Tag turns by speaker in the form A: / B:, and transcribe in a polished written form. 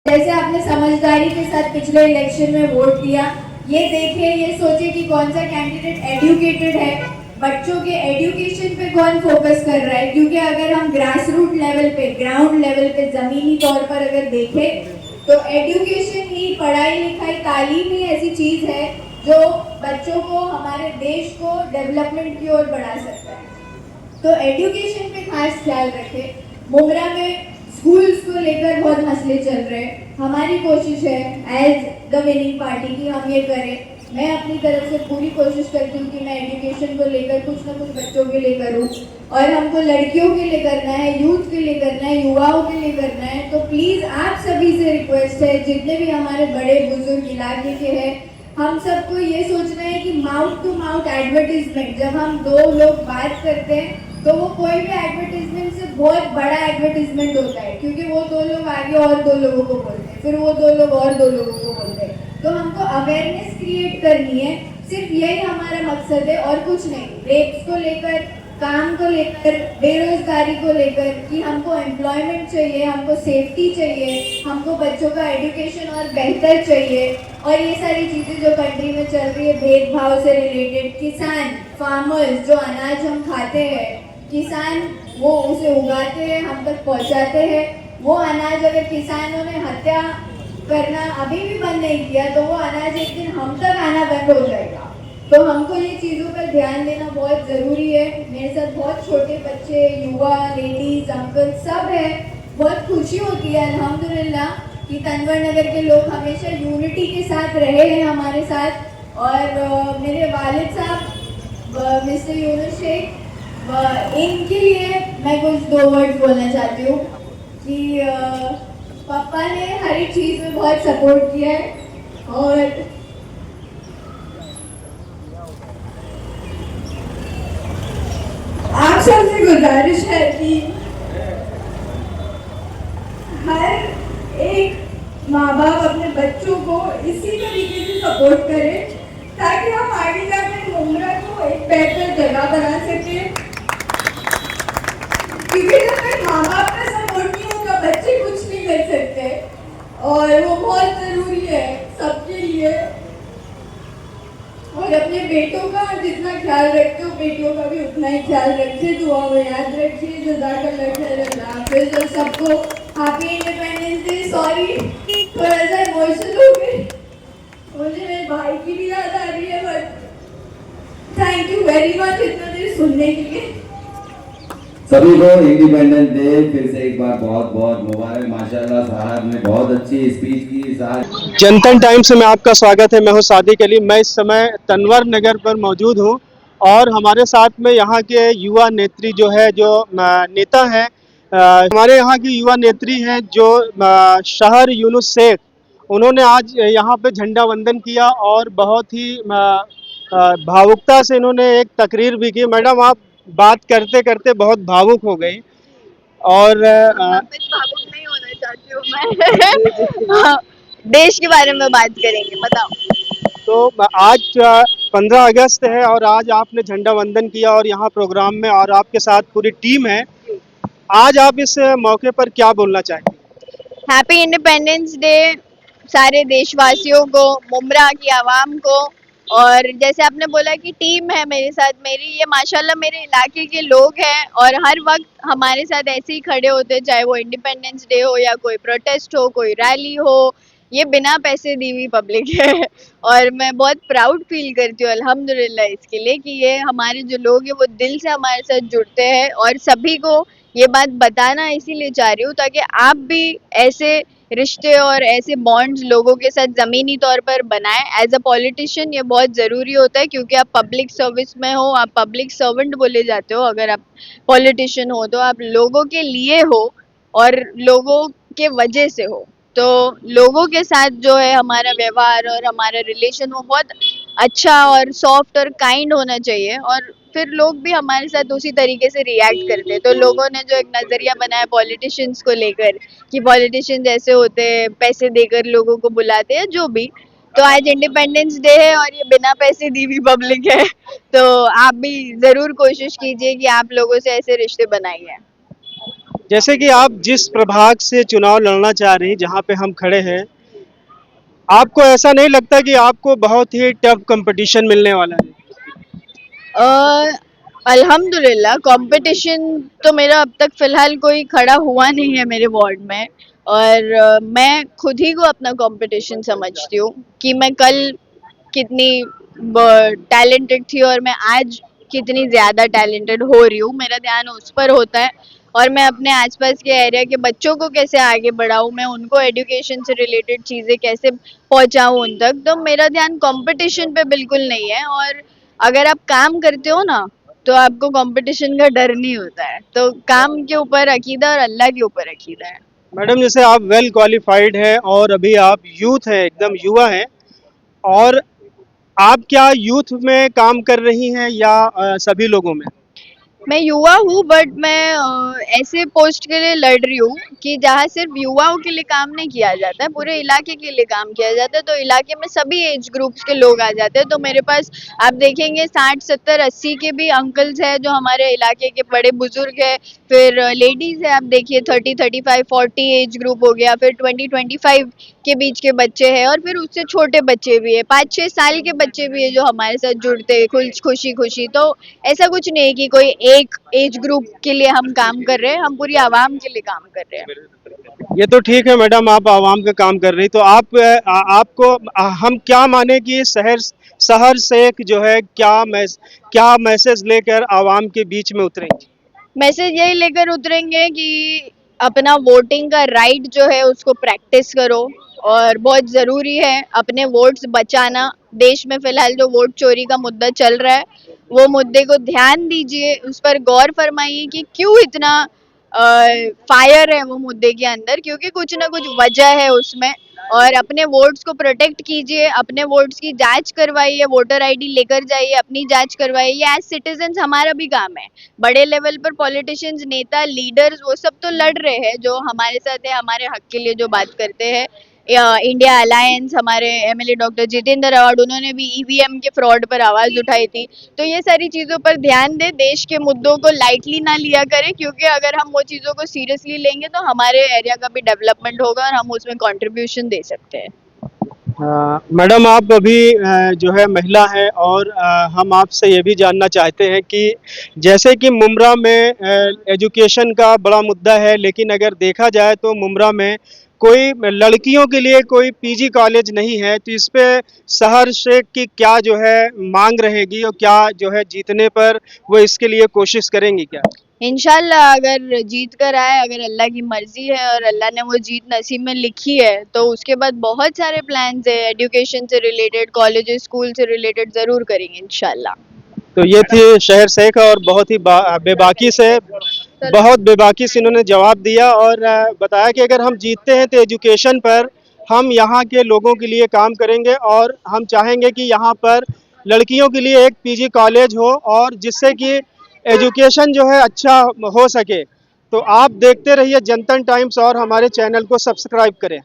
A: जैसे आपने समझदारी के साथ पिछले इलेक्शन में वोट दिया, ये देखे, ये सोचे कि कौन सा कैंडिडेट एजुकेटेड है, बच्चों के एजुकेशन पे कौन फोकस कर रहा है। क्योंकि अगर हम ग्रास रूट लेवल पे, ग्राउंड लेवल पे, जमीनी तौर पर अगर देखें तो एजुकेशन ही, पढ़ाई लिखाई, तालीम ही ऐसी चीज है जो बच्चों को, हमारे देश को डेवलपमेंट की ओर बढ़ा सकता है। तो एजुकेशन पे खास ख्याल रखें। मुमरा में स्कूल्स को लेकर बहुत मसले चल रहे हैं। हमारी कोशिश है एज द विनिंग पार्टी की हम ये करें। मैं अपनी तरफ से पूरी कोशिश करती हूँ कि मैं एजुकेशन को लेकर कुछ ना कुछ बच्चों के लिए करूँ, और हमको लड़कियों के लिए करना है, यूथ के लिए करना है, युवाओं के लिए करना है। तो प्लीज़ आप सभी से रिक्वेस्ट है, जितने भी हमारे बड़े बुजुर्ग इलाके के हैं, हम सबको ये सोचना है कि माउथ टू माउथ एडवर्टीजमेंट, जब हम दो लोग बात करते हैं तो वो कोई भी एडवर्टीजमेंट से बहुत बड़ा एडवर्टीजमेंट होता है, क्योंकि वो दो लोग आगे और दो लोगों को बोलते हैं, फिर वो दो लोग और दो लोगों को बोलते हैं। तो हमको अवेयरनेस क्रिएट करनी है, सिर्फ यही हमारा मकसद है और कुछ नहीं। रेप्स को लेकर, काम को लेकर, बेरोजगारी को लेकर, कि हमको एम्प्लॉयमेंट चाहिए, हमको सेफ्टी चाहिए, हमको बच्चों का एजुकेशन और बेहतर चाहिए, और ये सारी चीज़ें जो कंट्री में चल रही है भेदभाव से रिलेटेड। किसान, फार्मर्स, जो अनाज हम खाते हैं, किसान वो उसे उगाते हैं, हम तक पहुंचाते हैं। वो अनाज अगर किसानों ने हत्या करना अभी भी बंद नहीं किया तो वो अनाज एक दिन हम तक आना बंद हो जाएगा। तो हमको ये चीज़ों पर ध्यान देना बहुत ज़रूरी है। मेरे साथ बहुत छोटे बच्चे, युवा, लेडीज, अंकल सब है। बहुत खुशी होती है अल्हम्दुलिल्लाह कि तनवर नगर के लोग हमेशा यूनिटी के साथ रहे हैं हमारे साथ। और मेरे वालिद साहब मिस्टर यूनुस शेख, इनके लिए मैं कुछ दो वर्ड बोलना चाहती हूँ कि पापा ने हर एक चीज़ में बहुत सपोर्ट किया है, और आप सबसे गुजारिश है कि हर एक माँ बाप अपने बच्चों को इसी तरीके से सपोर्ट करे, ताकि हम आगे जाकर मुमरा को एक बेहतर जगह बना सकें। क्योंकि जब तक माँ बाप का सपोर्ट नहीं होगा बच्चे कुछ नहीं कर सकते, और वो बहुत जरूरी है सबके लिए। और अपने बेटों का जितना ख्याल रखते हो, बेटियों का भी उतना ही ख्याल रखिए, दुआ में याद रखिए। जज़ाकल्लाह खैर। और सबको हैप्पी इंडिपेंडेंस डे। सॉरी, थोड़ा सा इमोशनल हो गई, मुझे मेरे भाई की भी याद आ रही है, but thank you very much इतना देर सुनने के लिए।
B: सभी को इंडिपेंडेंस डे फिर से एक बार बहुत बहुत मुबारक। माशाल्लाह साहब ने बहुत अच्छी स्पीच की।
C: जनतन टाइम्स में आपका स्वागत है। मैं हूं सादिक अली। मैं इस समय तनवर नगर पर मौजूद हूं और हमारे साथ में यहाँ के युवा नेत्री जो है, जो नेता है, हमारे यहाँ की युवा नेत्री हैं जो शहर यूनुस शेख, उन्होंने आज यहाँ पे झंडा वंदन किया और बहुत ही भावुकता से इन्होंने एक तकरीर भी की। मैडम, आप बात करते करते बहुत भावुक हो गई और
D: भावुक नहीं होना चाहती हूँ मैं। हाँ, देश के बारे में बात करेंगे, बताओ।
C: तो आज 15 अगस्त है और आज आपने झंडा वंदन किया और यहाँ प्रोग्राम में और आपके साथ पूरी टीम है। आज आप इस मौके पर क्या बोलना चाहेंगे?
D: हैप्पी इंडिपेंडेंस डे सारे देशवासियों को, मुमरा की आवाम को। और जैसे आपने बोला कि टीम है मेरे साथ, मेरी ये माशाल्लाह मेरे इलाके के लोग हैं और हर वक्त हमारे साथ ऐसे ही खड़े होते हैं, चाहे वो इंडिपेंडेंस डे हो या कोई प्रोटेस्ट हो, कोई रैली हो। ये बिना पैसे दी हुई पब्लिक है और मैं बहुत प्राउड फील करती हूँ अल्हम्दुलिल्लाह इसके लिए कि ये हमारे जो लोग हैं वो दिल से हमारे साथ जुड़ते हैं। और सभी को ये बात बताना इसीलिए चाह रही हूँ ताकि आप भी ऐसे रिश्ते और ऐसे बॉन्ड्स लोगों के साथ ज़मीनी तौर पर बनाएं। एज अ पॉलिटिशियन ये बहुत ज़रूरी होता है क्योंकि आप पब्लिक सर्विस में हो, आप पब्लिक सर्वेंट बोले जाते हो। अगर आप पॉलिटिशियन हो तो आप लोगों के लिए हो और लोगों के वजह से हो। तो लोगों के साथ जो है हमारा व्यवहार और हमारा रिलेशन वो बहुत अच्छा और सॉफ्ट और काइंड होना चाहिए, और फिर लोग भी हमारे साथ उसी तरीके से रिएक्ट करते हैं। तो लोगों ने जो एक नज़रिया बनाया पॉलिटिशियंस को लेकर कि पॉलिटिशियन जैसे होते हैं, पैसे देकर लोगों को बुलाते हैं, जो भी। तो आज इंडिपेंडेंस डे है और ये बिना पैसे दी हुई पब्लिक है। तो आप भी ज़रूर कोशिश कीजिए कि आप लोगों से ऐसे रिश्ते बनाइए।
C: जैसे कि आप जिस प्रभाग से चुनाव लड़ना चाह रही हैं, जहाँ पे हम खड़े हैं, आपको ऐसा नहीं लगता कि आपको बहुत ही टफ कंपटीशन मिलने वाला है?
D: अल्हम्दुलिल्लाह कंपटीशन तो मेरा अब तक फ़िलहाल कोई खड़ा हुआ नहीं है मेरे वार्ड में, और मैं खुद ही को अपना कंपटीशन समझती हूँ कि मैं कल कितनी टैलेंटेड थी और मैं आज कितनी ज़्यादा टैलेंटेड हो रही हूँ। मेरा ध्यान उस पर होता है और मैं अपने आसपास के एरिया के बच्चों को कैसे आगे बढ़ाऊँ, मैं उनको एजुकेशन से रिलेटेड चीज़ें कैसे पहुँचाऊँ उन तक। तो मेरा ध्यान कंपटीशन पे बिल्कुल नहीं है, और अगर आप काम करते हो ना तो आपको कंपटीशन का डर नहीं होता है। तो काम के ऊपर अकीदा और अल्लाह के ऊपर अकीदा है।
C: मैडम, जैसे आप वेल क्वालिफाइड हैं और अभी आप यूथ हैं, एकदम युवा हैं, और आप क्या यूथ में काम कर रही हैं या सभी लोगों में?
D: मैं युवा हूँ, बट मैं ऐसे पोस्ट के लिए लड़ रही हूँ कि जहाँ सिर्फ युवाओं के लिए काम नहीं किया जाता है, पूरे इलाके के लिए काम किया जाता है। तो इलाके में सभी एज ग्रुप्स के लोग आ जाते हैं। तो मेरे पास आप देखेंगे 60, 70, 80 के भी अंकल्स हैं जो हमारे इलाके के बड़े बुजुर्ग हैं। फिर लेडीज है, आप देखिए 30, 35, 40 एज ग्रुप हो गया, फिर 20, 25 के बीच के बच्चे हैं, और फिर उससे छोटे बच्चे भी है, 5-6 साल के बच्चे भी है जो हमारे साथ जुड़ते हैं खुशी खुशी। तो ऐसा कुछ नहीं है कि कोई एक एज ग्रुप के लिए हम काम कर रहे हैं, हम पूरी आवाम के लिए काम कर रहे हैं।
C: ये तो ठीक है मैडम, आप आवाम का काम कर रही, तो आप आपको हम क्या माने कि शहर से एक जो है क्या मैसेज लेकर आवाम के बीच में उतरेंगे?
D: मैसेज यही लेकर उतरेंगे कि अपना वोटिंग का राइट जो है उसको प्रैक्टिस करो, और बहुत ज़रूरी है अपने वोट्स बचाना। देश में फ़िलहाल जो वोट चोरी का मुद्दा चल रहा है, वो मुद्दे को ध्यान दीजिए, उस पर गौर फरमाइए कि क्यों इतना फायर है वो मुद्दे के अंदर, क्योंकि कुछ ना कुछ वजह है उसमें। और अपने वोट्स को प्रोटेक्ट कीजिए, अपने वोट्स की जांच करवाइए, वोटर आईडी लेकर जाइए, अपनी जांच करवाइए। ये एज सिटीजन्स हमारा भी काम है। बड़े लेवल पर पॉलिटिशियंस, नेता, लीडर्स वो सब तो लड़ रहे हैं जो हमारे साथ है, हमारे हक के लिए जो बात करते हैं। इंडिया अलायंस, हमारे एमएलए डॉक्टर जितेंद्र अवार्ड, उन्होंने भी ईवीएम के फ्रॉड पर आवाज़ उठाई थी। तो ये सारी चीज़ों पर ध्यान दें, देश के मुद्दों को लाइटली ना लिया करें, क्योंकि अगर हम वो चीज़ों को सीरियसली लेंगे तो हमारे एरिया का भी डेवलपमेंट होगा और हम उसमें कंट्रीब्यूशन दे सकते हैं।
C: मैडम, आप अभी जो है महिला हैं, और हम आपसे ये भी जानना चाहते हैं कि जैसे कि मुमरा में एजुकेशन का बड़ा मुद्दा है, लेकिन अगर देखा जाए तो मुमरा में कोई लड़कियों के लिए कोई पीजी कॉलेज नहीं है, तो इस पे शहर से की क्या जो है मांग रहेगी, और क्या जो है जीतने पर वो इसके लिए कोशिश करेंगी क्या?
D: इंशाल्लाह अगर जीत कर आए, अगर अल्लाह की मर्जी है और अल्लाह ने वो जीत नसीब में लिखी है, तो उसके बाद बहुत सारे प्लान्स है एजुकेशन से रिलेटेड, कॉलेजेस, स्कूल से रिलेटेड, ज़रूर करेंगे इंशाल्लाह।
C: तो ये थी शहर शेख, और बहुत ही बहुत बेबाकी से इन्होंने जवाब दिया, और बताया कि अगर हम जीतते हैं तो एजुकेशन पर हम यहाँ के लोगों के लिए काम करेंगे, और हम चाहेंगे कि यहाँ पर लड़कियों के लिए एक पीजी कॉलेज हो, और जिससे कि एजुकेशन जो है अच्छा हो सके। तो आप देखते रहिए जनतन टाइम्स, और हमारे चैनल को सब्सक्राइब करें।